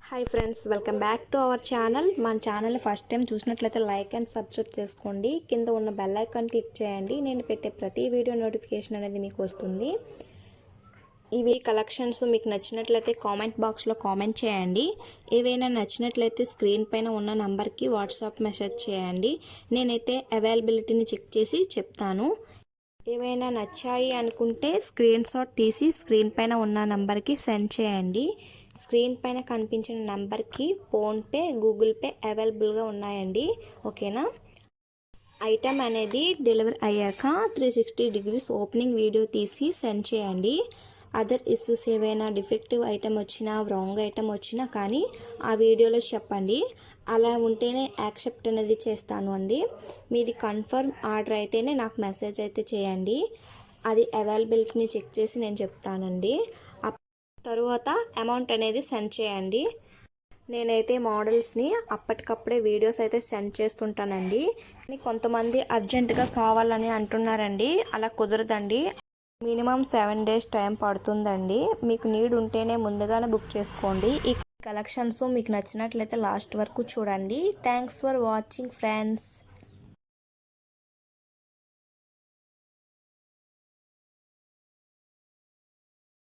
Hi friends, welcome back to our channel. మన ఛానల్ని first time చూసినట్లయితే లైక్ అండ్ సబ్స్క్రైబ్ చేసుకోండి. కింద ఉన్న బెల్ ఐకాన్ క్లిక్ చేయండి. నేను పెట్టే ప్రతి వీడియో నోటిఫికేషన్ అనేది మీకు వస్తుంది. ఇవి కలెక్షన్స్ మీకు నచ్చినట్లయితే కామెంట్ బాక్స్లో కామెంట్ చేయండి. ఏవైనా నచ్చినట్లయితే స్క్రీన్ పైన ఉన్న నంబర్కి వాట్సాప్ మెసేజ్ చేయండి. నేనైతే అవైలబిలిటీని చెక్ చేసి చెప్తాను. ఏవైనా నచ్చాయి అనుకుంటే స్క్రీన్ షాట్ తీసి స్క్రీన్ పైన ఉన్న నంబర్కి సెండ్ చేయండి. స్క్రీన్ పైన కనిపించిన నంబర్కి ఫోన్పే, గూగుల్ పే అవైలబుల్గా ఉన్నాయండి. ఓకేనా? ఐటమ్ అనేది డెలివరీ అయ్యాక 360 డిగ్రీస్ ఓపెనింగ్ వీడియో తీసి సెండ్ చేయండి. అదర్ ఇష్యూస్ ఏవైనా డిఫెక్టివ్ ఐటమ్ వచ్చినా, రాంగ్ ఐటమ్ వచ్చినా కానీ ఆ వీడియోలో చెప్పండి. అలా ఉంటేనే యాక్సెప్ట్ అనేది చేస్తాను అండి. మీది కన్ఫర్మ్ ఆర్డర్ అయితేనే నాకు మెసేజ్ అయితే చేయండి. అది అవైలబిలిటీని చెక్ చేసి నేను చెప్తానండి. తరువాత అమౌంట్ అనేది సెండ్ చేయండి. నేనైతే మోడల్స్ని అప్పటికప్పుడే వీడియోస్ అయితే సెండ్ చేస్తుంటానండి. కొంతమంది అర్జెంటుగా కావాలని అంటున్నారండి. అలా కుదరదండి. మినిమం 7 days టైం పడుతుందండి. మీకు నీడ్ ఉంటేనే ముందుగానే బుక్ చేసుకోండి. ఈ కలెక్షన్స్ మీకు నచ్చినట్లయితే లాస్ట్ వరకు చూడండి. Thanks for watching friends.